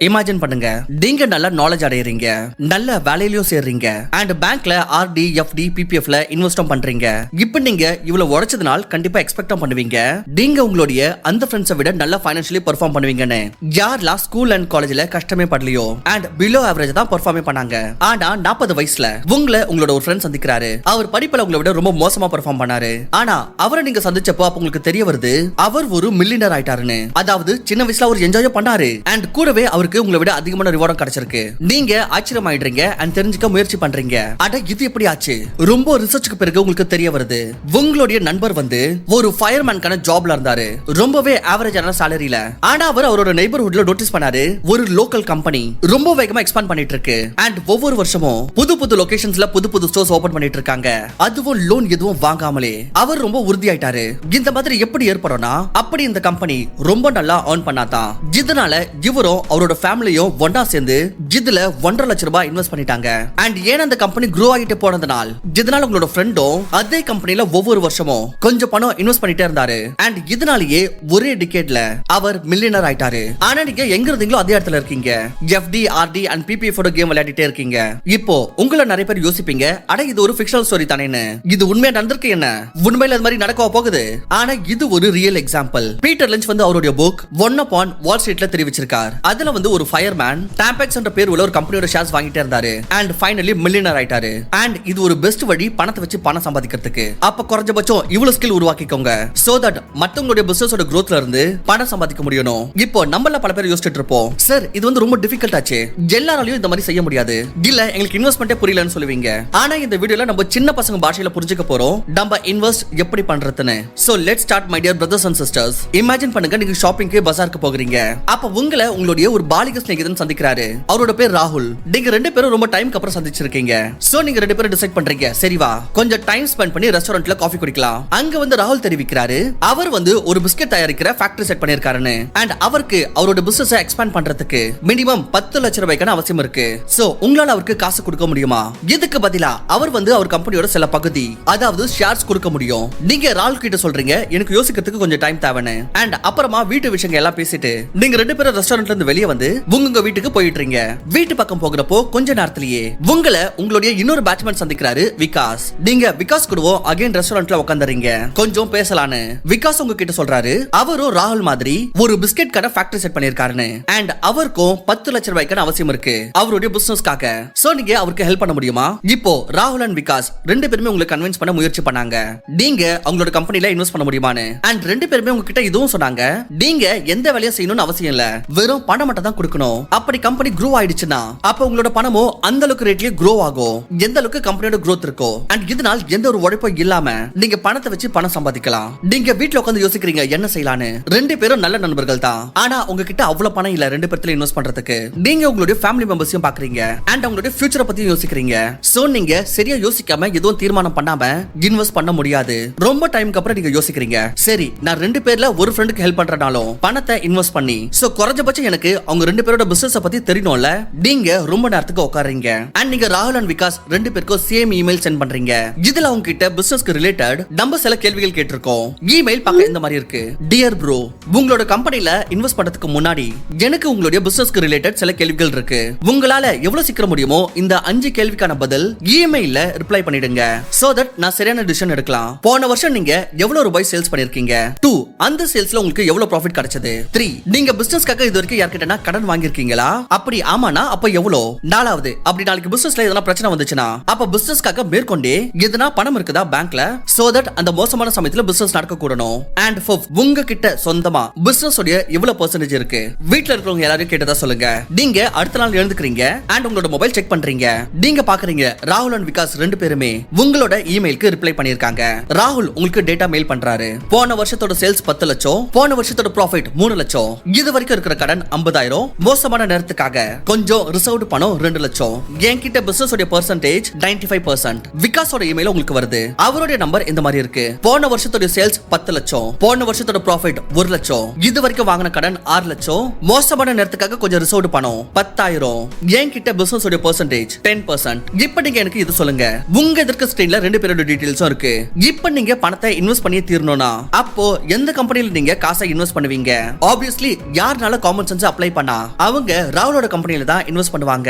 Imagine பண்ணுங்க, நீங்க நல்ல நாலேஜ் அடையறீங்க, நல்ல வேலையிலயும் சேர்றீங்க, அண்ட் பேங்க்ல ஆர்டி, எஃப்டி, பிபிஎஃப்ல இன்வெஸ்டும் பண்றீங்க. இப்போ நீங்க இவ்வளவு உழைச்சதுனால கண்டிப்பா எக்ஸ்பெக்டும் பண்ணுவீங்க நீங்க உங்களுடைய அந்த ஃப்ரெண்ட்ஸை விட நல்ல ஃபைனான்ஷியலி பெர்ஃபார்ம் பண்ணுவீங்கன்னு. யாரெல்லாம் ஸ்கூல் அண்ட் காலேஜ்ல கஷ்டமே படலையோ அண்ட் பிலோ ஆவரேஜ் தான் பெர்ஃபார்மே பண்ணாங்க. ஆனா 40 வயசுல உங்களோட ஒரு ஃப்ரெண்ட் சந்திக்கிறாரு. அவர் படிப்புல உங்களை விட ரொம்ப மோசமா பெர்ஃபார்ம் பண்ணாரு. ஆனா அவரை நீங்க சந்திச்சப்போ அப்ப உங்களுக்கு தெரிய வருது அவர் ஒரு மில்லியனர் ஆயிட்டாருன்னு. அதாவது சின்ன வயசுல அவர் என்ஜாய் பண்ணாரு அண்ட் கூடவே அவர் உங்களை விட அதிகமான ரிவார்டும் கிடைச்சிருக்கு. நீங்க ஆச்சரியமாயிடுறீங்க அண்ட் தெரிஞ்சுக்க முயற்சி பண்றீங்க. அட இது எப்படி ஆச்சு? ரொம்ப ரிசர்ச்சுக்கு பிறகு உங்களுக்கு தெரிய வருது உங்களுடைய நண்பர் ஒரு ஃபயர்மேன்கான ஜாப்ல இருந்தாரு, ரொம்பவே ஆவரேஜான சாலரியில. ஆனா அவரோட நெய்பர்ஹுட்ல நோட்டீஸ் பண்ணாரு ஒரு லோக்கல் கம்பெனி ரொம்ப வேகமா எக்ஸ்பாண்ட் பண்ணிட்டு இருக்கு அண்ட் ஒவ்வொரு வருஷமும் புது லொகேஷன்ஸ்ல புது ஸ்டோர்ஸ் ஓபன் பண்ணிட்டு இருக்காங்க. அதுவும் லோன் எதுவும் வாங்காமலே. அவர் ரொம்ப உறுதியாயிட்டாரு இந்த மாதிரி எப்படி ஏற்படும்னா அப்படி இந்த கம்பெனி ரொம்ப நல்லா earn பண்ணாதான். இதனால இவரும் அவரோட ஃபேமிலியும் ஒண்ணா சேர்ந்து இதுல 1.5 லட்சம் ரூபாய் இன்வெஸ்ட் பண்ணிட்டாங்க. அண்ட் ஏன் அந்த கம்பெனி க்ரோ ஆகிட்டு போனதுனால இதனால உங்களோட ஃப்ரெண்டும் அதே கம்பெனில ஒவ்வொரு வருஷமும் கொஞ்சம் பணம் இன்வெஸ்ட் பண்ணிட்டே இருந்தாரு. அண்ட் இதனாலேயே ஒரே டிகேட்ல அவர் மில்லியனர் ஆயிட்டாரு. ஆனா நீங்க எங்க இருந்தீங்களோ அதே இடத்துல இருக்கீங்க. FD, RD and PPF game விளையாடிட்டே இருக்கீங்க. இப்போ உங்களை நிறைய பேர் யோசிப்பீங்க, அட இது ஒரு ஃபிக்ஷனல் ஸ்டோரி தானேன்னு. இது உண்மையா நடந்திருக்கு என்ன? உண்மையில அது மாதிரி நடக்க போகுது. ஆனா இது ஒரு ரியல் எக்ஸாம்பிள். பீட்டர் லிஞ்ச் அவருடைய புக் ஒன் அப்பான் வால் ஸ்ட்ரீட்ல தெரிவிச்சிருக்கார். அதுல ஒரு ஃபயர்மேன் டாம்பெக்ஸ் என்ற பேர் உள்ள ஒரு கம்பெனியோட ஷேர்ஸ் வாங்கிட்டே இருந்தாரு அண்ட் ஃபைனலி மில்லியனர் ஆயிட்டாரு. அண்ட் இது ஒரு பெஸ்ட் வழி பணத்தை வச்சு பணம் சம்பாதிக்கிறதுக்கு. அப்ப குறைஞ்சபட்சம் இவ்வளவு ஸ்கில் உருவாக்கிக்கோங்க சோ தட் மத்தவங்களுடைய பிசினஸோட growthல இருந்து பணம் சம்பாதிக்க முடியும். இப்போ நம்மள பல பேர் யோசிச்சுட்டு இருப்போம், சார் இது ரொம்ப டிஃபிகல்ட் ஆச்சு, எல்லாராலையும் இந்த மாதிரி செய்ய முடியாது, இல்ல எங்களுக்கு இன்வெஸ்ட்மென்ட்டே புரியலன்னு சொல்லுவீங்க. ஆனா இந்த வீடியோல நம்ம சின்ன பசங்க பாஷையில புரிஞ்சுக்க போறோம் நம்ம இன்வெஸ்ட் எப்படி பண்றதுன்னு. So let's start my dear brothers and sisters. Imagine பண்ணுங்க, நீங்க ஷாப்பிங்க்கு பஜாருக்கு போகிறீங்க. அப்ப உங்களுடைய ஒரு பாலிக ஸ்நேகிதன் சந்திக்கிறாரு. அவரோட பேர் ராகுல். நீங்க ரெண்டு பேரும் ரொம்ப டைம்க்கு அப்புறம் சந்திச்சிருக்கீங்க. சோ நீங்க ரெண்டு பேரும் டிசைட் பண்றீங்க, சரி வா கொஞ்சம் டைம் ஸ்பெண்ட் பண்ணி ரெஸ்டாரண்ட்ல காஃபி குடிக்கலாம். அங்க ராகுல் தெரிவிக்கிறாரு அவர் ஒரு பிஸ்கட் தயாரிக்கிற ஃபேக்டரி செட் பண்ணிருக்காருன்னு. அண்ட் அவருக்கு அவரோட பிசினஸ் எக்ஸ்பாண்ட் பண்றதுக்கு மினிமம் 10 லட்சம் ரூபாய்க்கான அவசியம் இருக்கு. சோ உங்களால அவருக்கு காசு கொடுக்க முடியுமா? இதுக்கு பதிலா அவர் அவர் கம்பெனியோட சில பகுதி, அதாவது ஷேர்ஸ் கொடுக்க முடியும். நீங்க ராகுல் கிட்ட சொல்றீங்க எனக்கு யோசிக்கிறதுக்கு கொஞ்சம் டைம் தேவைன்னு. அண்ட் அப்புறமா வீட்டு விஷயங்கள் எல்லாம் பேசிட்டு நீங்க ரெண்டு பேரும் ரெஸ்டாரண்ட்ல இருந்து வெளியே உங்க வீட்டுக்கு போயிட்டு இருக்கீங்க. வீட்டு பக்கம் போகிறப்போ கொஞ்ச நேரத்திலேயே உங்களுடைய இன்னொரு பேட்ச்மேன் சந்திக்கிறாரு விகாஸ். நீங்க விகாஸ் கூடவோ அகைன் ரெஸ்டாரண்ட்ல உட்கார்ந்தறீங்க. கொஞ்சம் பேசலான்னு விகாஸ் உங்ககிட்ட சொல்றாரு அவரும் ராகுல் மாதிரி ஒரு பிஸ்கட் கடை ஃபேக்டரி செட் பண்ணிருக்காருன்னு. அண்ட் அவருக்கும் 10 லட்சம் ரூபாய்க்கான அவசியம் இருக்கு அவருடைய பிசினஸ்க்காக. சோ நீங்க அவருக்கு ஹெல்ப் பண்ண முடியுமா? இப்போ ராகுல் அண்ட் விகாஸ் ரெண்டு பேருமே உங்களுக்கு கன்வின்ஸ் பண்ண முயற்சி பண்ணாங்க நீங்க அவங்களோட கம்பெனில இன்வெஸ்ட் பண்ண முடியுமான்னு. அண்ட் ரெண்டு பேருமே உங்ககிட்ட இதுவும் சொன்னாங்க நீங்க எந்த வேலையும் செய்யணும்னு அவசியம் இல்ல, வெறும் பணம் மட்டும் தான் கொடுக்கணும். அப்படி கம்பெனி க்ரோ ஆயிடுச்சுன்னா அப்ப உங்களோட பணமும் அந்த அளவுக்கு ரேட்லயே க்ரோ ஆகும் எந்த அளவுக்கு கம்பெனியோட growth இருக்கோ. அண்ட் இதனால் எந்த ஒரு உழைப்பும் இல்லாம நீங்க பணத்தை வச்சு பணம் சம்பாதிக்கலாம். நீங்க வீட்ல உட்கார்ந்து யோசிக்கிறீங்க என்ன செய்யலான்னு. ரெண்டு பேரும் நல்ல நண்பர்கள் தான், ஆனா உங்ககிட்ட அவ்வளவு பணம் இல்ல ரெண்டு பேர்த்துல இன்வெஸ்ட் பண்றதுக்கு. நீங்க உங்களுடைய ஃபேமிலி மெம்பர்ஸையும் பாக்குறீங்க அண்ட் அவங்களுடைய ஃபியூச்சரை பத்தியும் யோசிக்கிறீங்க. சோ நீங்க சரியா யோசிக்காம எதுவும் தீர்மானம் பண்ணாம இன்வெஸ்ட் பண்ண முடியாது. ரொம்ப டைம்க்கு அப்புறம் நீங்க யோசிக்கிறீங்க, சரி நான் ரெண்டு பேர்ல ஒரு ஃப்ரெண்டுக்கு ஹெல்ப் பண்றனாலும் பணத்தை இன்வெஸ்ட் பண்ணி சோ குறைஞ்சபட்சம் எனக்கு அவங்க ரெண்டு பேரோட பிசினஸ் பத்தி தெரியணும்ல. நீங்க ரொம்ப நேரத்துக்கு உட்காருங்க அண்ட் நீங்க ராகுல் அண்ட் விகாஸ் ரெண்டு பேருக்கும் சேம் இமெயில் சென்ட் பண்றீங்க. இதுல அவங்க கிட்ட பிசினஸ்க்கு ரிலேட்டட் நம்ம சில கேள்விகள் கேட்டிருக்கோம். இமெயில் பார்க்க இந்த மாதிரி இருக்கு. டியர் ப்ரோ, உங்களோட கம்பெனில இன்வெஸ்ட் பண்றதுக்கு முன்னாடி எனக்கு உங்களுடைய பிசினஸ்க்கு ரிலேட்டட் சில கேள்விகள் இருக்கு. உங்களால எவ்வளவு சீக்கிரம் முடியுமோ இந்த 5 கேள்விக்கான பதில் இமெயில்ல ரிப்ளை பண்ணிடுங்க சோ தட் நான் சரியான டிசிஷன் எடுக்கலாம். போன வருஷம் நீங்க எவ்வளவு ரூபாய் சேல்ஸ் பண்ணிருக்கீங்க? 2 அந்த சேல்ஸ்ல உங்களுக்கு எவ்வளவு ப்ராஃபிட் கிடைச்சது? 3 நீங்க பிசினஸ்க்காக இது வரைக்கும் யார்கிட்டனா கடன் வாங்கிருக்கீங்களா? அப்படி ஆமானா அப்ப எவ்வளவு? 4வது அப்படி நாளைக்கு பிசினஸ்ல எதனா பிரச்சனை வந்துச்சுனா அப்ப பிசினஸ்க்காக மேற்கொண்டே எதனா பணம் இருக்குதா பேங்க்ல சோ தட் அந்த மோசமான சமயத்துல பிசினஸ் நடக்க கூடணும். அண்ட் 4 உங்ககிட்ட சொந்தமா பிசினஸ் உடைய எவ்வளவு பெர்சன்டேஜ் இருக்கு? வீட்ல இருக்கிறவங்க எல்லாரும் கேட்டதா சொல்லுங்க. நீங்க அடுத்த நாள் எழுந்துக்கிறீங்க அண்ட் உங்களோட மொபைல் செக் பண்றீங்க. நீங்க பாக்குறீங்க ராகுல் அண்ட் விகாஸ் ரெண்டு பேருமே உங்களோட இமெயிலுக்கு ரிப்ளை பண்ணிருக்காங்க. ராகுல் உங்களுக்கு டேட்டா மெயில் பண்றாரு. போன வருஷத்தோட சேல்ஸ் 10 லட்சம், போன வருஷத்தோட ப்ராஃபிட் 3 லட்சம், இது வரைக்கும் இருக்கிற கடன் 50,000, மோசமான நேரத்துக்காக கொஞ்சம் ரிசர்வ்டு பணம் 2 லட்சம், என்கிட்ட பிசினஸ் உடைய பெர்சன்டேஜ் 95%. விகாஸோட இமெயில் உங்களுக்கு வருது. அவருடைய நம்பர் இந்த மாதிரி இருக்கு. போன வருஷத்தோட சேல்ஸ் 10 லட்சம், போன வருஷத்தோட ப்ராஃபிட் 1 லட்சம், இது வரைக்கும் வாங்கின கடன் 6 லட்சம், மோசமான நேரத்துக்காக கொஞ்சம் ரிசர்வ்டு பணம் 10,000, என்கிட்ட பிசினஸ் உடைய பெர்சன்டேஜ் 10%. இப்ப நீங்க எனக்கு இது சொல்லுங்க. உங்க எதிர்க்க ஸ்கிரீன்ல ரெண்டு பேரோட டீடைல்ஸும் இருக்கு. இப்ப நீங்க பணத்தை இன்வெஸ்ட் பண்ணி தீரணும்னா அப்போ எந்த கம்பெனில நீங்க காசை இன்வெஸ்ட் பண்ணுவீங்க? ஆப்வியஸ்லி யாருனால காமன் சென்ஸ் அப்ளை பண்ண பண்ணலாம்னா அவங்க ராகுலோட கம்பெனில தான் இன்வெஸ்ட் பண்ணுவாங்க.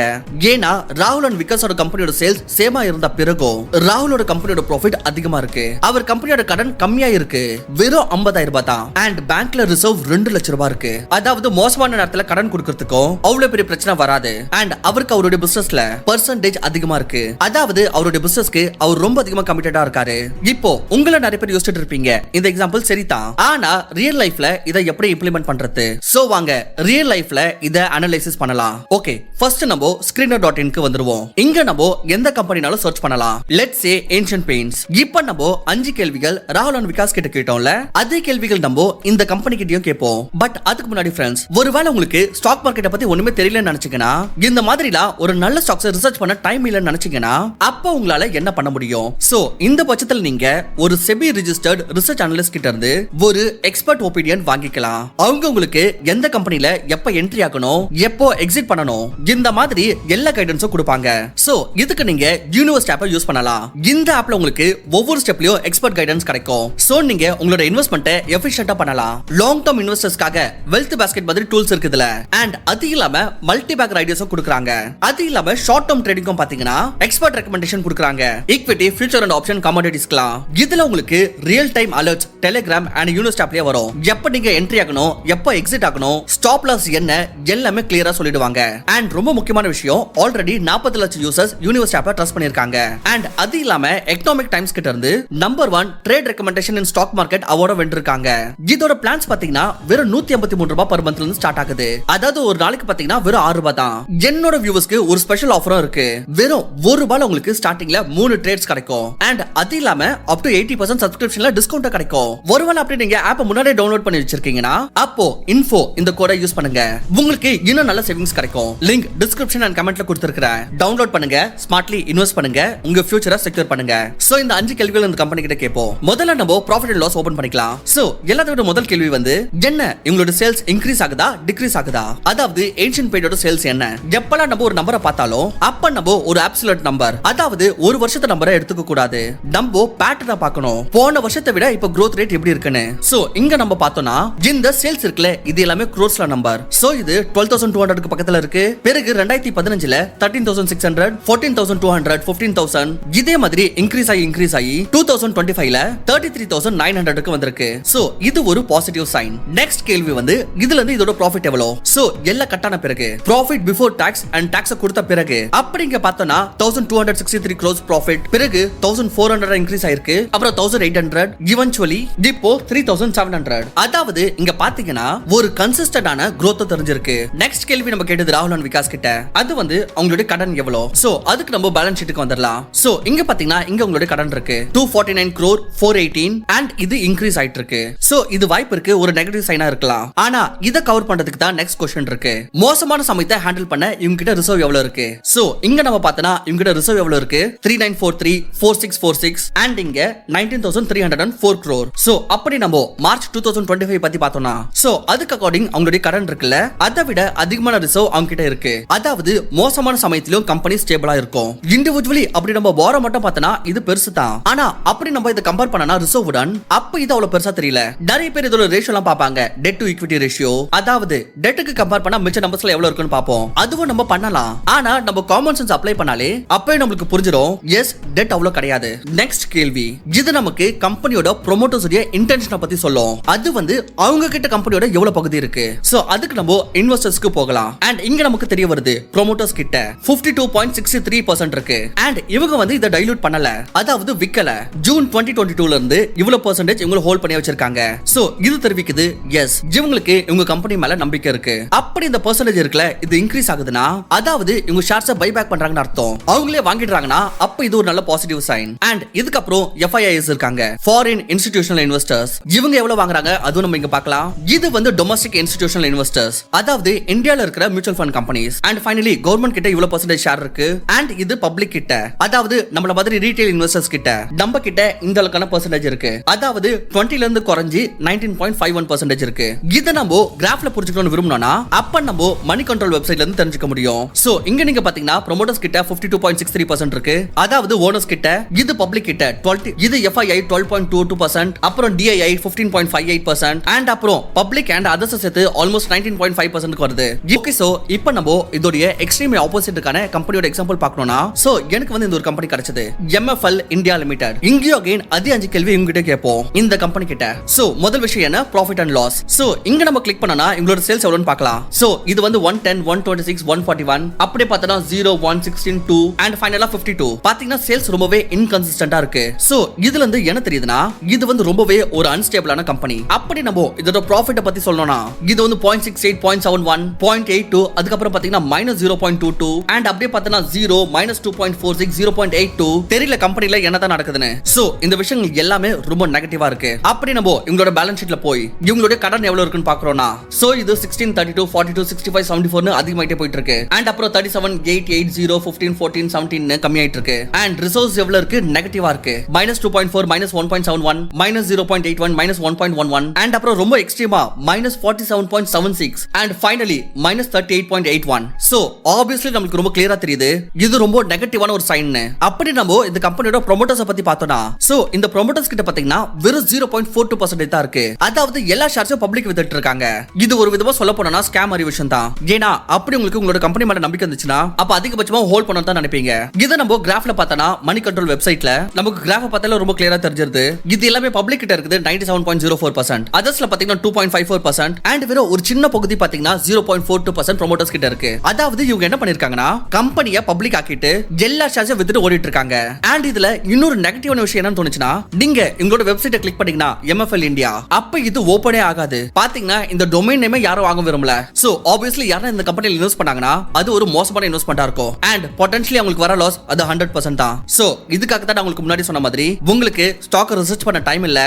ஏன்னா ராகுல் அண்ட் விகாஸோட கம்பெனியோட சேல்ஸ் சேமா இருந்த பிறகும் ராகுலோட கம்பெனியோட ப்ராஃபிட் அதிகமா இருக்கு. அவர் கம்பெனியோட கடன் கம்மியா இருக்கு, வெறும் 50,000 ரூபாய் தான். அண்ட் பேங்க்ல ரிசர்வ் 2 லட்சம் ரூபாய் இருக்கு. அதாவது மோசமான நேரத்துல கடன் கொடுக்கிறதுக்கும் அவ்வளவு பெரிய பிரச்சனை வராது. அண்ட் அவருக்கு அவருடைய பிசினஸ்ல பெர்சன்டேஜ் அதிகமா இருக்கு. அதாவது அவருடைய பிசினஸ்க்கு அவர் ரொம்ப அதிகமா கமிட்டடா இருக்காரு. இப்போ உங்களை நிறைய பேர் யோசிச்சுட்டு இருப்பீங்க, இந்த எக்ஸாம்பிள் சரிதான், ஆனா ரியல் லைஃப்ல இதை எப்படி இம்ப்ளிமெண்ட் பண்றது? சோ வாங்க ரியல் லைஃப்ல இதை அனலைசிஸ் பண்ணலாம். ஓகே, ஃபர்ஸ்ட் நம்ம screener.in க்கு வந்துருவோம். இங்க நம்ம எந்த கம்பெனினாலும் சர்ச் பண்ணலாம். Let's say ancient paints. இப்போ நம்ம 5 கேள்விகள் ராகுல் அண்ட் விகாஸ் கிட்ட கேட்டோம்ல, அதே கேள்விகள் நம்ம இந்த கம்பெனி கிட்டயும் கேட்போம். பட் அதுக்கு முன்னாடி ஃப்ரெண்ட்ஸ், ஒருவேளை உங்களுக்கு ஸ்டாக் மார்க்கெட்டை பத்தி ஒண்ணுமே தெரியலன்னு நினைச்சீங்கன்னா, இந்த மாதிரிலாம் ஒரு நல்ல ஸ்டாக்ஸ் ரிசர்ச் பண்ண டைம் இல்லன்னு நினைச்சீங்கன்னா, அப்ப உங்களால என்ன பண்ண முடியும்? சோ இந்த பட்சத்தில் நீங்க ஒரு SEBI registered ரிசர்ச் அனலிஸ்ட் கிட்ட இருந்து ஒரு எக்ஸ்பர்ட் ஒப்பீனியன் வாங்கிக்கலாம். அவங்க உங்களுக்கு எந்த கம்பெனில எப்ப என்ட்ரி ஆகணும், எப்போ எக்ஸிட் பண்ணணும், இந்த மாதிரி எல்லா கைடன்ஸும் கொடுப்பாங்க. சோ இதுக்கு நீங்க யூனிவர்ஸ் ஆப்பை யூஸ் பண்ணலாம். இந்த ஆப்ல உங்களுக்கு ஒவ்வொரு ஸ்டெப்லயும் எக்ஸ்பர்ட் கைடன்ஸ் கிடைக்கும். சோ நீங்க உங்களோட இன்வெஸ்ட்மென்ட்டை எஃபிஷியன்ட்டா பண்ணலாம். லாங் டர்ம் இன்வெஸ்டர்ஸ்க்காக வெல்த் பாஸ்கெட் மாதிரி டூல்ஸ் இருக்குதுல, அண்ட் அது இல்லாம மல்டி பேக்கர் ஐடியாஸும் கொடுக்கறாங்க. அது இல்லாம ஷார்ட் டர்ம் ட்ரேடிங்கும் பாத்தீங்கன்னா எக்ஸ்பர்ட் ரெக்கமெண்டேஷன் கொடுக்கறாங்க. ஈக்விட்டி, ஃபியூச்சர் அண்ட் ஆப்ஷன், கமோடிட்டிஸ்லாம். இதுல உங்களுக்கு real time alerts Telegram and Universe ஆப்லயே வரும். எப்ப நீங்க என்ட்ரி ஆகணும், எப்ப எக்ஸிட் ஆகணும், ஸ்டாப் லாஸ் என்ன, எல்லாமே கிளியரா சொல்லிடுவாங்க. அண்ட் ரொம்ப முக்கியமான விஷயம், ஆல்ரெடி 40 லட்சம் யூசர்ஸ் யூனிவர்ஸ் ஆப்பை ட்ரஸ்ட் பண்ணிருக்காங்க. அண்ட் அது இல்லாம எக்கனாமிக் டைம்ஸ் கிட்ட இருந்து number 1 trade recommendation in stock market அவார்ட வென்றிருக்காங்க. இதோட பிளான்ஸ் பாத்தீங்கன்னா வெறும் 153 ரூபாய் per monthல இருந்து ஸ்டார்ட் ஆகுது. அதாவது ஒரு நாளைக்கு பாத்தீங்கன்னா வெறும் 6 ரூபாய் தான். என்னோட வியூவர்ஸ்க்கு ஒரு ஸ்பெஷல் ஆஃபரும் இருக்கு. வெறும் 1 ரூபாய்ல உங்களுக்கு ஸ்டார்டிங்ல 3 ட்ரேட்ஸ் கிடைக்கும். அண்ட் அது இல்லாம அப் டு 80% சப்ஸ்கிரிப்ஷன்ல டிஸ்கவுண்ட் கிடைக்கும். ஒருவேளை அப்படி நீங்க ஆப்பை முன்னாடியே டவுன்லோட் பண்ணி வச்சிருக்கீங்கன்னா, அப்போ இன்ஃபோ இந்த கோடை யூஸ் பண்ணுங்க. உங்களுக்கு இன்னும் நல்ல சேவிங்ஸ் கிடைக்கும். லிங்க் டிஸ்கிரிப்ஷன் அண்ட் கமெண்ட்ல கொடுத்திருக்கேன். டவுன்லோட் பண்ணுங்க, ஸ்மார்ட்லி இன்வெஸ்ட் பண்ணுங்க, உங்க ஃபியூச்சரை செக்யூர் பண்ணுங்க. சோ இந்த 5 கேள்விகள் இந்த கம்பெனி கிட்ட கேட்போம். முதல்ல நம்ம ப்ராஃபிட் அண்ட் லாஸ் ஓபன் பண்ணிக்கலாம். சோ எல்லாத்தோட முதல் கேள்வி வந்து, என்ன உங்களோட சேல்ஸ் இன்க்ரீஸ் ஆகுதா டிக்ரீஸ் ஆகுதா? அதாவது ஏன்ஷியன்ட் பெயிண்டோட சேல்ஸ் என்ன? எப்பலாம் நம்ம ஒரு நம்பரை பார்த்தாலும் அப்ப நம்ம ஒரு அப்சல்யூட் நம்பர், அதாவது ஒரு வருஷத்து நம்பரை எடுத்துக்க கூடாது. நம்ம பேட்டர்னை பார்க்கணும். போன வருஷத்தை விட இப்ப growth rate எப்படி இருக்குன்னு. சோ இங்க நம்ம பார்த்தோம்னா இந்த சேல்ஸ் இருக்குல, இது எல்லாமே crores நம்பர். சோ இது 12,200 க்கு பக்கத்துல இருக்கு. பிறகு 2015ல 13,600, 14,200, 15,000, இதே மாதிரி இன்க்ரீஸ் ஆகி 2025ல 33,900 க்கு வந்திருக்கு. சோ இது ஒரு பாசிட்டிவ் சைன். நெக்ஸ்ட் கேள்வி வந்து, இதுல இருந்து இதோட ப்ராஃபிட் எவ்வளவு? சோ எல்லாம் கட்டான பிறகு profit before tax and tax கொடுத்த பிறகு அப்படிங்க பார்த்தோம்னா 1,263 crores ப்ராஃபிட். பிறகு 1,400 இன்க்ரீஸ் ஆயிருக்கு. அப்புறம் 1,800, eventually இப்போ 3,700. அதாவது இங்க பாத்தீங்கன்னா ஒரு கன்சிஸ்டன்டான growth தெரிஞ்சிருக்கு. நெக்ஸ்ட் கேள்வி நம்ம கேட்டது ராகுல் அண்ட் விகாஸ் கிட்ட, அது வந்து அவங்களுடைய கடன் எவ்வளவு? சோ அதுக்கு நம்ம பேலன்ஸ் ஷீட்டுக்கு வந்துடலாம். சோ இங்க பாத்தீங்கன்னா இங்க உங்களுடைய கடன் இருக்கு 249 crore 418, அண்ட் இது இன்க்ரீஸ் ஆயிட்டு இருக்கு. சோ இது வாய்ப்பு இருக்கு ஒரு நெகட்டிவ் சைனா இருக்கலாம். ஆனா இத கவர் பண்றதுக்கு தான் நெக்ஸ்ட் क्वेश्चन இருக்கு. மோசமான சமயத்தை ஹேண்டில் பண்ண இவங்க கிட்ட ரிசர்வ் எவ்வளவு இருக்கு? சோ இங்க நம்ம பார்த்தனா இவங்க கிட்ட ரிசர்வ் எவ்வளவு இருக்கு? 3943 4646, அண்ட் இங்க 19,304 crore. சோ அப்படி நம்ம மார்ச் 2025 பத்தி பார்த்தோம்னா, சோ அதுக்கு அக்கார்டிங் அவங்களுடைய கடன் இருக்குல்ல, அதை விட அதிகமான ரிசர்வ் அவங்க கிட்ட இருக்கு. அதாவது மோசமான சமயத்திலும் கம்பெனி ஸ்டேபிளா இருக்கும். இண்டிவிஜுவலி அப்படி நம்ம வாரம் மட்டும் பார்த்தனா இது பெருசு தான். ஆனா அப்படி நம்ம இத கம்பேர் பண்ணனா ரிசர்வ் உடன் அப்ப இது அவ்வளவு பெருசா தெரியல. நிறைய பேர் இதோட ரேஷியோ எல்லாம் பாப்பாங்க, டெட் டு ஈக்விட்டி ரேஷியோ, அதாவது டெட்டுக்கு கம்பேர் பண்ணா மிச்ச நம்பர்ஸ்ல எவ்வளவு இருக்குன்னு பாப்போம். அதுவும் நம்ம பண்ணலாம். ஆனா நம்ம காமன் சென்ஸ் அப்ளை பண்ணாலே அப்பவே நமக்கு புரிஞ்சிரும், எஸ் டெட் அவ்வளவு கிடையாது. நெக்ஸ்ட் கேள்வி, இது நமக்கு கம்பெனியோட ப்ரோமோட்டர்ஸ் உடைய இன்டென்ஷனை பத்தி சொல்லும். அது வந்து அவங்க கிட்ட கம்பெனியோட எவ்வளவு பகுதி இருக்கு. சோ அதுக்கு நம்ம இன்வெஸ்டர்ஸ்க்கு போகலாம். அண்ட் இங்க நமக்கு தெரிய வருது ப்ரோமோட்டர்ஸ் கிட்ட 52.63% இருக்கு. அண்ட் இவங்க வந்து இத டைலூட் பண்ணல, அதாவது விக்கல. ஜூன் 2022ல இருந்து இவ்வளவு பெர்சன்டேஜ் இவங்க ஹோல்ட் பண்ணி வச்சிருக்காங்க. சோ இது தெரிவிக்குது, எஸ் இவங்களுக்கு இவங்க கம்பெனி மேல நம்பிக்கை இருக்கு. அப்படி இந்த பெர்சன்டேஜ் இருக்குல, இது இன்க்ரீஸ் ஆகுதுன்னா அதாவது இவங்க ஷேர்ஸை பை பேக் பண்றாங்கன்னு அர்த்தம். அவங்களே வாங்கிடுறாங்கன்னா அப்ப இது ஒரு நல்ல பாசிட்டிவ் சைன். அண்ட் இதுக்கு அப்புறம் FIIs இருக்காங்க, ஃபாரின் இன்ஸ்டிடியூஷனல் இன்வெஸ்டர்ஸ். இவங்க எவ்வளவு வாங்குறாங்க அதுவும் நம்ம இங்க பார்க்கலாம். இது வந்து டொமஸ்டிக் இன்ஸ்டிடியூஷனல் இன்வெஸ்டர்ஸ், அதாவது இந்தியால இருக்கிற mutual fund companies. And finally government கிட்ட இவ்வளவு பெர்சன்டேஜ் ஷேர் இருக்கு. அண்ட் இது பப்ளிக் கிட்ட, அதாவது நம்மள மாதிரி ரீட்டைல் இன்வெஸ்டர்ஸ் கிட்ட நம்ம கிட்ட இந்த அளவுக்கான பெர்சன்டேஜ் இருக்கு. அதாவது 20ல இருந்து குறைஞ்சி 19.51% இருக்கு. இத நம்ம கிராஃப்ல புரிஞ்சுக்கணும்னு விரும்புனோம்னா அப்ப நம்ம மணி கண்ட்ரோல் வெப்சைட்ல இருந்து தெரிஞ்சுக்க முடியும். சோ இங்க நீங்க பாத்தீங்கன்னா ப்ரோமோட்டர்ஸ் கிட்ட 52.63% இருக்கு. அதாவது ஓனர்ஸ் கிட்ட, இது பப்ளிக் கிட்ட 12, இது FII 12.22%, அப்புறம் DII 15.58%, அண்ட் அப்புறம் பப்ளிக் அண்ட் அதர்ஸ் சேர்த்து ஆல்மோஸ்ட் 19.5% 5% வருது. ஓகே, சோ இப்போ நம்ம இதோட எக்ஸ்ட்ரீம் ஆப்போசிட்டான கம்பெனியோட எக்ஸாம்பிள் பார்க்கணும்னா, சோ எனக்கு வந்து இந்த ஒரு கம்பெனி கிடைச்சது, MFL India Limited. இங்கேயும் அகைன் அதே 5 கேள்வி இவங்க கிட்ட கேட்போம் இந்த கம்பெனி கிட்ட. சோ முதல் விஷயம் என்ன, ப்ராஃபிட் அண்ட் லாஸ். சோ இங்க நம்ம கிளிக் பண்ணனா இவங்களோட சேல்ஸ் எவ்வளவுன்னு பார்க்கலாம். சோ இது வந்து 110, 126, 141, அப்படியே பார்த்தா 0, 116, 2 அண்ட் ஃபைனலா 52. பாத்தீங்கன்னா சேல்ஸ் ரொம்பவே இன்கன்சிஸ்டன்ட்டா இருக்கு. சோ இதுல இருந்து என்ன தெரியுதுன்னா, இது வந்து ரொம்பவே ஒரு அன்ஸ்டேபிளான கம்பெனி. அப்படி நம்ம இதோட ப்ராஃபிட்ட பத்தி சொல்லணும்னா, இது வந்து 0.68, 0.71, 0.82, அதுக்கு அப்புறம் பாத்தீங்கன்னா -0.22 அண்ட் அப்படியே பார்த்தா 0, -2.46, 0.82. தெரியல கம்பெனில என்னதான் நடக்குதுன்னு. சோ இந்த விஷயங்கள் எல்லாமே ரொம்ப நெகட்டிவா இருக்கு. அப்படி நம்ம இவங்களோட பேலன்ஸ் ஷீட்ல போய் இவங்களோட கடன் எவ்வளவு இருக்குன்னு பாக்குறோம்னா, சோ இது 16, 32, 42, 65, 74 அதிகமாயிட்டே போயிட்டு இருக்கு. அண்ட் அப்புறம் 37, 8, 8, 0, 15, 14, 17 கம்மியாயிட்டு இருக்கு. அண்ட் ரிசோர்ஸ் எவ்வளவு இருக்கு, நெகட்டிவா இருக்கு. -2.4, -1.71, -0.81, -1.11 அண்ட் அப்புறம் ரொம்ப எக்ஸ்ட்ரீமா -47.76 அண்ட் ஃபைனலி -38.81. சோ ஆப்வியஸ்லி நமக்கு ரொம்ப கிளியரா தெரியுது இது ரொம்ப நெகட்டிவான ஒரு சைன். அப்படி நம்ம இந்த கம்பெனியோட ப்ரோமோட்டர்ஸ் பத்தி பார்த்தோம்னா, சோ இந்த ப்ரோமோட்டர்ஸ் கிட்ட பாத்தீங்கன்னா வெறும் 0.42% தான் இருக்கு. அதாவது எல்லா ஷேர்ஸும் பப்ளிக் வித்துட்டு இருக்காங்க. இது ஒரு விதமா சொல்ல போனா ஸ்கேம் மாதிரி விஷயம் தான். ஏன்னா அப்படி உங்களுக்கு உங்களோட கம்பெனி மேல நம்பிக்கை இருந்துச்சுன்னா அப்ப அதிகபட்சமா ஹோல்ட் பண்ணணும் தான் நினைப்பீங்க. இத நம்ம கிராஃப்ல பார்த்தனா மணி கண்ட்ரோல் வெப்சைட்ல நமக்கு கிராஃப் பார்த்தால ரொம்ப கிளியரா தெரிஞ்சிருது. இது எல்லாமே பப்ளிக் கிட்ட இருக்குது 97.04%, அதர்ஸ்ல பாத்தீங்கன்னா 2.54% அண்ட் வெறும் ஒரு சின்ன பகுதி பாத்தீங்கன்னா 0.42% ப்ரோமோட்டர்ஸ் கிட்ட இருக்கு. அதாவது இவங்க என்ன பண்ணிருக்காங்கன்னா கம்பெனியை பப்ளிக் ஆக்கிட்டு எல்லா ஷேர்ஸையும் வித்துட்டு ஓடிட்டு இருக்காங்க. அண்ட் இதுல இன்னொரு நெகட்டிவான விஷயம் என்னன்னு தோணுச்சுன்னா, நீங்க உங்களோட வெப்சைட்டை கிளிக் பண்ணீங்கன்னா MFL India அப்ப இது ஓபனே ஆகாது. பாத்தீங்கன்னா இந்த டொமைன் நேமே யாரும் வாங்க விரும்பல. சோ ஆப்வியஸ்லி யாரும் இந்த கம்பெனில இன்வெஸ்ட் பண்ணாங்கன்னா அது ஒரு மோசமான இன்வெஸ்ட்மெண்டா இருக்கும். அண்ட் பொட்டன்ஷியலி உங்களுக்கு வர லாஸ் அது 100% தான். சோ இதுக்காக தான் உங்களுக்கு முன்னாடி சொன்ன மாதிரி உங்களுக்கு ஸ்டாக் ரிசர்ச் பண்ண டைம் இல்ல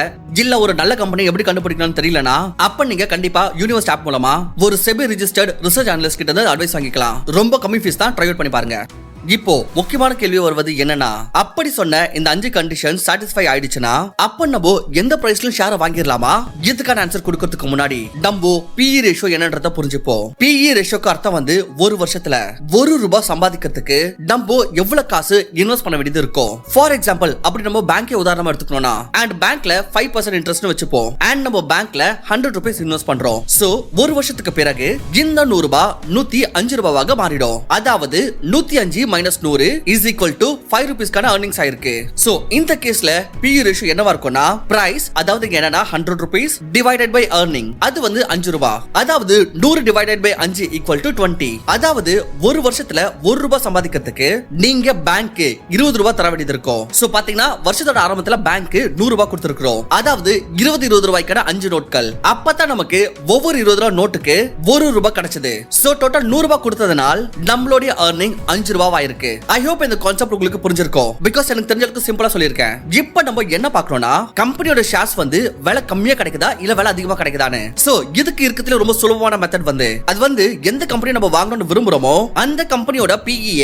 ஒரு நல்ல கம்பெனி எப்படி கண்டுபிடிக்கணும்னு தெரியலனா அப்ப நீங்க கண்டிப்பா யூனிவர்ஸ் ஆப் மூலமா ஒரு SEBI-registered ரிசர்ச் அனலிஸ்ட் கிட்ட இருந்து அட்வைஸ் வாங்கிக்கலாம். ரொம்ப கம்மி ஃபீஸ் தான், ட்ரை அவுட் பண்ணி பாருங்க. இப்போ முக்கியமான கேள்வி வருவது என்னன்னா, அப்படி சொன்ன இந்த 5 கண்டிஷன் சாட்டிஸ்ஃபை ஆயிடுச்சுன்னா அப்ப நம்ம எந்த பிரைஸ்லயும் ஷேரை வாங்கிடலாமா? இதுக்கான ஆன்சர் கொடுக்கிறதுக்கு முன்னாடி நம்ம PE ரேஷியோ என்னன்றத புரிஞ்சுப்போம். PE ரேஷியோக்கு அர்த்தம் வந்து ஒரு வருஷத்துல ₹1 சம்பாதிக்கிறதுக்கு நம்ம எவ்வளவு காசு இன்வெஸ்ட் பண்ண வேண்டியது இருக்கும். ஃபார் எக்ஸாம்பிள் அப்படி நம்ம பேங்கை உதாரணமா எடுத்துக்கணும்னா, அண்ட் பேங்க்ல 5% இன்ட்ரெஸ்ட் வச்சுப்போம். அண்ட் நம்ம பேங்க்ல ₹100 இன்வெஸ்ட் பண்றோம். சோ ஒரு வருஷத்துக்கு பிறகு இந்த ₹100 ₹105 மாறிடும். அதாவது 105 -100 is equal to ₹5 earnings ஆயிருக்கு. சோ இந்த கேஸ்ல PE ரேஷியோ என்னவா இருக்கும்னா, பிரைஸ் அதாவது என்னன்னா ₹100 divided by earning அது வந்து ₹5. அதாவது 100 divided by 5 equal to 20. அதாவது ஒரு வருஷத்துல ₹1 சம்பாதிக்கிறதுக்கு நீங்க பேங்க் ₹20 தர வேண்டியது இருக்கும். சோ பாத்தீங்கன்னா வருஷத்தோட ஆரம்பத்துல பேங்க் ₹100 கொடுத்திருக்கிறோம். அதாவது ₹20 5 நோட்கள். அப்பதான் நமக்கு ஒவ்வொரு ₹20 நோட்டுக்கு ₹1 கிடைச்சது. சோ டோட்டல் ₹100 கொடுத்ததனால் நம்மளுடைய earning ₹5 இருக்கு. ஐ ஹோப் இந்த கான்செப்ட் உங்களுக்கு புரிஞ்சிருக்கும். பிகாஸ் எனக்கு தெரிஞ்சதுக்கு சிம்பிளா சொல்லிருக்கேன். இப்போ நம்ம என்ன பார்க்கறோம்னா, கம்பெனியோட ஷேர்ஸ் வந்து விலை கம்மியா கிடைக்குதா இல்ல விலை அதிகமா கிடைக்குதான்னு. சோ இதுக்கு இருக்கிறதுல ரொம்ப சுலபமான மெத்தட் வந்து அது வந்து எந்த கம்பெனி நம்ம வாங்கணும்னு விரும்புறோமோ அந்த கம்பெனியோட PE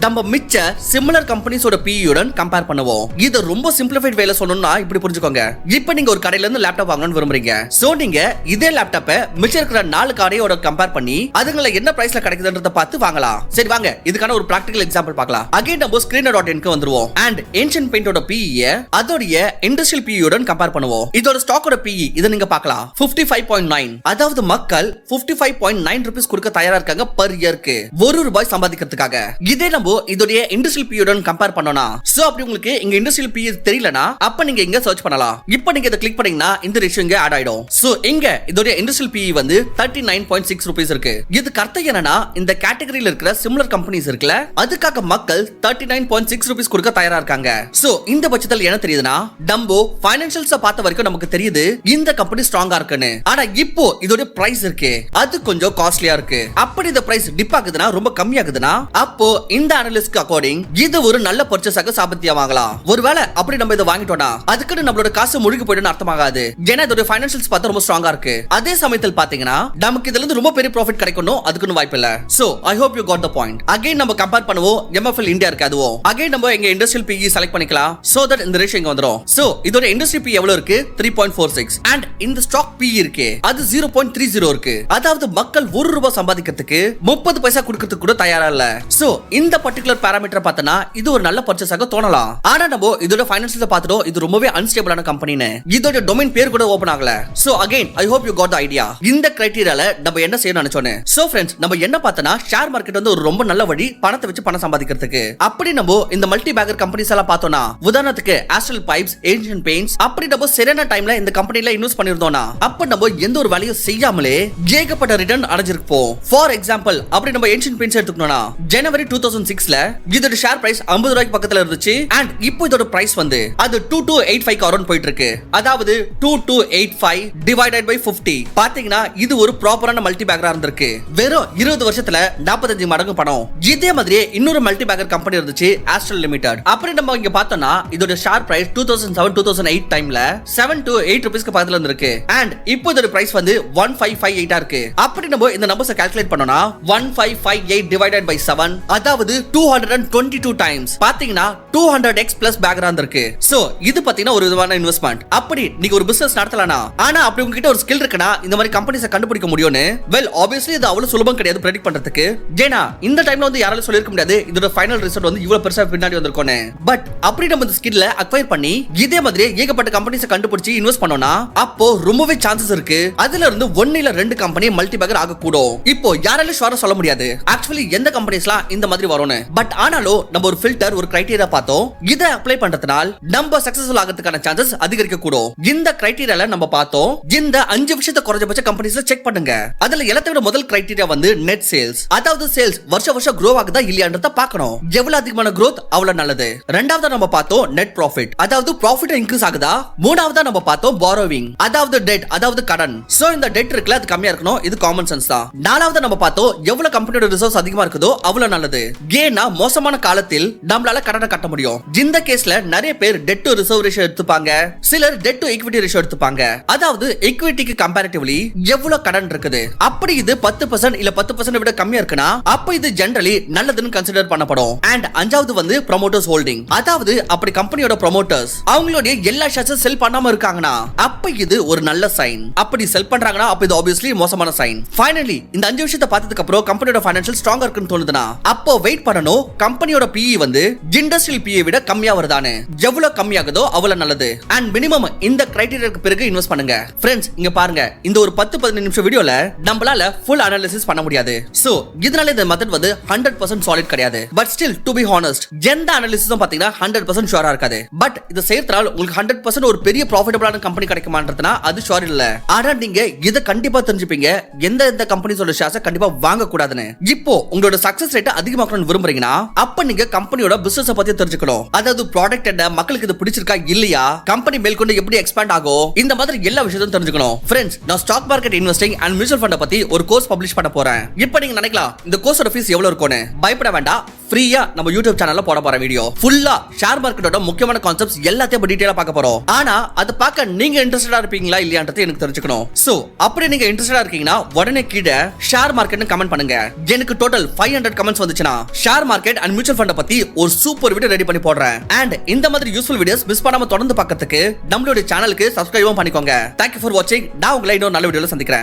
நம்ம மிச்ச சிமிலர் கம்பெனிஸோட PE உடன் கம்பேர் பண்ணுவோம். இது ரொம்ப சிம்பிளிஃபைட் வேல சொல்லணும்னா இப்படி புரிஞ்சுக்கோங்க. இப்போ நீங்க ஒரு கடையில இருந்து லேப்டாப் வாங்கணும்னு விரும்புறீங்க. சோ நீங்க இதே லேப்டாப்பை மிச்ச இருக்கிற 4 கடையோட கம்பேர் பண்ணி அதுங்கள என்ன பிரைஸ்ல கிடைக்குதுன்றத பார்த்து வாங்கலாம். சரி வாங்க இதுக்கான ஒரு பிராக்டிகல் எக்ஸாம்பிள் பார்க்கலாம். அகைன் நம்ம screener.in க்கு வந்துருவோம். அண்ட் ஏன்ஷியன்ட் பெயிண்டோட PE அதோட இண்டஸ்ட்ரியல் PE உடன் கம்பேர் பண்ணுவோம். இதோட ஸ்டாக்கோட PE இத நீங்க பார்க்கலாம் 55.9. அதாவது மக்கள் ₹55.9 கொடுக்க தயாரா இருக்காங்க per இயர்க்கு ₹1 சம்பாதிக்கிறதுக்காக. இதே நம்ம இதோட இண்டஸ்ட்ரியல் PE உடன் கம்பேர் பண்ணோம்னா, சோ அப்படி உங்களுக்கு இங்க இண்டஸ்ட்ரியல் PE தெரியலனா அப்ப நீங்க இங்க சர்ச் பண்ணலாம். இப்போ நீங்க இத கிளிக் பண்ணீங்கன்னா இந்த ரேஷியோ இங்க ஆட் ஆயிடும். சோ இங்க இதோட இண்டஸ்ட்ரியல் PE வந்து ₹39.6 இருக்கு. இதுக்கு அர்த்தம் என்னன்னா இந்த கேட்டகரியில இருக்கிற சிமிலர் கம்பெனிஸ் இருக்குல அதுக்காக மக்கள் ₹39.6 கொடுக்க தயாரா இருக்காங்க. சோ இந்த பட்சத்தில் என்ன தெரியுதுன்னா, நம்ம ஃபைனான்சியல்ஸ் பார்த்த வரைக்கும் நமக்கு தெரியுது இந்த கம்பெனி ஸ்ட்ராங்கா இருக்குன்னு. ஆனா இப்போ இதோட பிரைஸ் இருக்கு அது கொஞ்சம் காஸ்ட்லியா இருக்கு. அப்படி இந்த பிரைஸ் டிப் ஆகுதுன்னா ரொம்ப கம்மியாகுதுன்னா அப்போ இந்த அனலிஸ்ட்க்கு அக்கார்டிங் இது ஒரு நல்ல பர்ச்சேஸாக சாபித்தியமாகலாம். ஒருவேளை அப்படி நம்ம இதை வாங்கிட்டோம்னா அதுக்கு நம்மளோட காசு முழுகி போயிடுன்னு அர்த்தமாகாது. ஏன்னா இதோட ஃபைனான்சியல்ஸ் பார்த்தா ரொம்ப ஸ்ட்ராங்கா இருக்கு. அதே சமயத்தில் பாத்தீங்கன்னா நமக்கு இதுல இருந்து ரொம்ப பெரிய ப்ராஃபிட் கிடைக்கணும் அதுக்குன்னு வாய்ப்பு இல்ல. So I hope you got the point. Again நம்ம கம்பேர் பண்ணுவோம் என்னவோ MFL India இருக்கு அதுவும். அகைன் நம்ம எங்க இண்டஸ்ட்ரியல் PE செலக்ட் பண்ணிக்கலாம். சோ தட் இந்த ரேஷியோ இங்க வந்துரும். சோ இதோட இண்டஸ்ட்ரி PE எவ்வளவு இருக்கு? 3.46 அண்ட் இந்த ஸ்டாக் PE இருக்கு அது 0.30 இருக்கு. அதாவது மக்கள் ₹1 சம்பாதிக்கிறதுக்கு 30 பைசா கொடுக்கிறதுக்கு கூட தயாரா இல்ல. சோ இந்த பர்టిక్యులர் பாராமீட்டர் பார்த்தனா இது ஒரு நல்ல பர்ச்சேஸாக தோணலாம். ஆனா நம்ம இதோட ஃபைனான்சியல்ல பார்த்துட்டோம் இது ரொம்பவே அன்ஸ்டேபிளான கம்பெனின்னு. இதோட டொமைன் பேர் கூட ஓபன் ஆகல. So again I hope you got the idea. இந்த கிரைட்டீரியால நம்ம என்ன செய்யணும் நினைச்சோனே. சோ फ्रेंड्स நம்ம என்ன பார்த்தனா ஷேர் மார்க்கெட் வந்து ஒரு ரொம்ப நல்ல வழி பணத்தை வச்சு பணம் சம்பாதிக்கிறதுக்கு. அப்படி நம்ம இந்த மல்டி பேக்கர் கம்பெனிஸ் எல்லாம் பார்த்தோம்னா உதாரணத்துக்கு ஆஸ்ட்ரல் பைப்ஸ், ஏன்ஷியன் பெயிண்ட்ஸ் அப்படி நம்ம சரியான டைம்ல இந்த கம்பெனில இன்வெஸ்ட் பண்ணிருந்தோம்னா அப்ப நம்ம எந்த ஒரு வேலையும் செய்யாமலே ஏகப்பட்ட ரிட்டர்ன் அடைஞ்சிருப்போம். ஃபார் எக்ஸாம்பிள் அப்படி நம்ம ஏன்ஷியன் பெயிண்ட்ஸ் எடுத்துக்கணும்னா ஜனவரி 2006ல இதோட ஷேர் பிரைஸ் 50 ரூபாய்க்கு பக்கத்துல இருந்துச்சு அண்ட் இப்போ இதோட பிரைஸ் வந்து அது 2285 அரௌண்ட் போயிட்டு இருக்கு. அதாவது 2285 டிவைடட் பை 50 பாத்தீங்கன்னா இது ஒரு ப்ராப்பரான மல்டி பேக்கரா இருந்திருக்கு. வெறும் 20 வருஷத்துல 45 மடங்கு பணம். இதே மாதிரியே இன்னொரு மல்டி பேக்கர் கம்பெனி இருந்துச்சு ஆஸ்ட்ரல் லிமிடெட். அப்படி நம்ம இங்க பார்த்தோம்னா இதோட ஷேர் பிரைஸ் 2007-2008 டைம்ல 7 to 8 ரூபீஸ்க்கு பக்கத்துல இருந்திருக்கு அண்ட் இப்போ இதோட பிரைஸ் வந்து 1558 இருக்கு. அப்படி நம்ம இந்த நம்பர்ஸ் கால்குலேட் பண்ணோம்னா 1558 டிவைடட் பை 7 அதாவது 222 டைம்ஸ் பாத்தீங்கன்னா 200x பிளஸ் பேக்கரா இருந்திருக்கு. சோ இது பாத்தீங்கன்னா ஒரு விதமான இன்வெஸ்ட்மெண்ட். அப்படி நீங்க ஒரு பிசினஸ் நடத்தலாம்னா ஆனா அப்படி உங்ககிட்ட ஒரு ஸ்கில் இருக்குனா இந்த மாதிரி கம்பெனிஸை கண்டுபிடிக்க முடியும்னு வெல் ஆப்வியஸ்லி இது அவ்வளவு சுலபம் கிடையாது பிரெடிக்ட் பண்றதுக்கு. ஜேனா இந்த டைம்ல வந்து யாரால சொல்லிருக்க முடியாது இதோட ஃபைனல் ரிசல்ட் வந்து இவ்வளவு பெருசா பின்னாடி வந்திருக்கோன்னு. பட் அப்படி நம்ம இந்த ஸ்கில்ல அக்வயர் பண்ணி இதே மாதிரி ஏகப்பட்ட கம்பெனிஸை கண்டுபிடிச்சு இன்வெஸ்ட் பண்ணோம்னா அப்போ ரொம்பவே சான்சஸ் இருக்கு அதுல இருந்து 1 இல்ல 2 கம்பெனி மல்டி பேக்கர் ஆக கூடும். இப்போ யாரால ஷுவரா சொல்ல முடியாது ஆக்சுவலி எந்த கம்பெனிஸ்லாம் இந்த மாதிரி வரும்னு. பட் ஆனாலும் நம்ம ஒரு ஃபில்டர் ஒரு கிரைட்டீரியா பார்த்தோம் இதை அப்ளை பண்றதுனால நம்ம சக்சஸ்ஃபுல் ஆகிறதுக்கான சான்சஸ் அதிகரிக்க கூடும். இந்த கிரைட்டீரியால நம்ம பார்த்தோம் இந்த 5 விஷயத்தை குறைஞ்சபட்ச கம்பெனிஸ்ல செக் பண்ணுங்க. அதுல எல்லாத்தையும் விட முதல் கிரைட்டீரியா வந்து நெட் சேல்ஸ். அதாவது சேல்ஸ் வருஷம் grow ஆகுதா இல்லையான்றத பார்க்கணும். எவ்வளவு அதிகமான growth அவ்வளவு நல்லது. இரண்டாவதா நம்ம பார்த்தோம் நெட் ப்ராஃபிட். அதாவது ப்ராஃபிட் இன்க்ரீஸ் ஆகுதா. மூணாவதா நம்ம பார்த்தோம் borrowing. அதாவது டெட் அதாவது கடன். சோ இந்த டெட் இருக்குல அது கம்மியா இருக்கணும். இது காமன் சென்ஸ் தான். நாலாவதா நம்ம பார்த்தோம் எவ்வளவு கம்பெனியோட ரிசர்வ்ஸ் அதிகமா இருக்குதோ அவ்வளவு நல்லது. ஏன்னா மோசமான காலத்தில் நம்மளால கடனை கட்ட முடியும். இந்த கேஸ்ல நிறைய பேர் டெட் டு ரிசர்வ் ரேஷியோ எடுத்துப்பாங்க. சிலர் டெட் டு ஈக்விட்டி ரேஷியோ எடுத்துப்பாங்க. அதாவது ஈக்விட்டிக்கு கம்பேரிட்டிவ்லி எவ்வளவு கடன் இருக்குது. அப்படி இது 10% இல்ல 10% விட கம்மியா இருக்குனா அப்ப இது ஜெனரலி நல்லதுன்னு கன்சிடர் பண்ணப்படும். அண்ட் அஞ்சாவது வந்து ப்ரோமோட்டர்ஸ் ஹோல்டிங். அதாவது அப்படி கம்பெனியோட ப்ரோமோட்டர்ஸ் அவங்களுடைய எல்லா ஷேர்ஸும் செல் பண்ணாம இருக்காங்கன்னா அப்ப இது ஒரு நல்ல சைன். அப்படி செல் பண்றாங்கன்னா அப்ப இது ஆப்வியஸ்லி மோசமான சைன். ஃபைனலி இந்த 5 விஷயத்தை பார்த்ததுக்கு அப்புறம் கம்பெனியோட ஃபைனான்சியல் ஸ்ட்ராங்கா இருக்குன்னு தோணுதுனா அப்போ வெயிட் பண்ணணும் கம்பெனியோட PE வந்து இண்டஸ்ட்ரியல் PE விட கம்மியா வருதானே. எவ்வளவு கம்மியாகுதோ அவ்வளவு நல்லது. அண்ட் மினிமம் இந்த கிரைட்டீரியாக்கு பிறகு இன்வெஸ்ட் பண்ணுங்க. ஃப்ரெண்ட்ஸ் இங்க பாருங்க இந்த ஒரு 10-15 நிமிஷம் வீடியோல நம்மளால ஃபுல் அனாலிசிஸ் பண்ண முடியாது. சோ இதனால இந்த மெத்தட் வந்து 100% சாலிட் கிடையாது. But still to be honest எந்த அனாலிசிஸும் பாத்தீங்கன்னா 100% ஷூரா இருக்காது. பட் இத செய்யறதால உங்களுக்கு 100% ஒரு பெரிய ப்ராஃபிட்டபிளான கம்பெனி கிடைக்குமான்றதுனா அது ஷூர் இல்ல. ஆனா நீங்க இத கண்டிப்பா தெரிஞ்சுப்பீங்க எந்த கம்பெனிஸோட ஷேர்ஸை கண்டிப்பா வாங்க கூடாதுன்னு. இப்போ உங்களோட சக்சஸ் ரேட் அதிகமாக்கணும்னு விரும்புறீங்கன்னா அப்ப நீங்க கம்பெனியோட பிசினஸ் பத்தி தெரிஞ்சுக்கணும். அதாவது ப்ராடக்ட் என்ன, மக்களுக்கு இது பிடிச்சிருக்கா இல்லையா, கம்பெனி மேல்கொண்டு எப்படி எக்ஸ்பேண்ட் ஆகும், இந்த மாதிரி எல்லா விஷயத்தையும் தெரிஞ்சுக்கணும். ஃப்ரெண்ட்ஸ் நான் stock market investing and mutual fund பத்தி ஒரு கோர்ஸ் பப்ளிஷ் பண்ண போறேன். இப்போ நீங்க நினைக்கலாம் இந்த கோர்ஸோட ஃபீஸ் எவ்வளவு இருக்கும்னு. பயப்பட வேண்டாம். ஃப்ரீயா நம்ம யூடியூப் சேனல்ல போட போற வீடியோ ஃபுல்லா ஷேர் மார்க்கெட்டோட முக்கியமான கான்செப்ட்ஸ் எல்லாத்தையும் டீடைலா பார்க்க போறோம். ஆனா அது பார்க்க நீங்க இன்ட்ரஸ்டடா இருப்பீங்களா இல்லையான்றது எனக்கு தெரிஞ்சுக்கணும். சோ அப்படி நீங்க இன்ட்ரஸ்டடா இருக்கீங்கன்னா உடனே கீழே ஷேர் மார்க்கெட்னு கமெண்ட் பண்ணுங்க. எனக்கு டோட்டல் 500 கமெண்ட்ஸ் வந்துச்சுனா share market and mutual fund பத்தி ஒரு சூப்பர் வீடியோ ரெடி பண்ணி போடுறேன். அண்ட் இந்த மாதிரி யூஸ்ஃபுல் வீடியோஸ் மிஸ் பண்ணாம தொடர்ந்து பார்க்கிறதுக்கு நம்மளுடைய சேனலுக்கு சப்ஸ்கிரைபும் பண்ணிக்கோங்க. Thank you for watching. நான் உங்களை இன்னொரு நல்ல வீடியோல சந்திக்கிறேன்.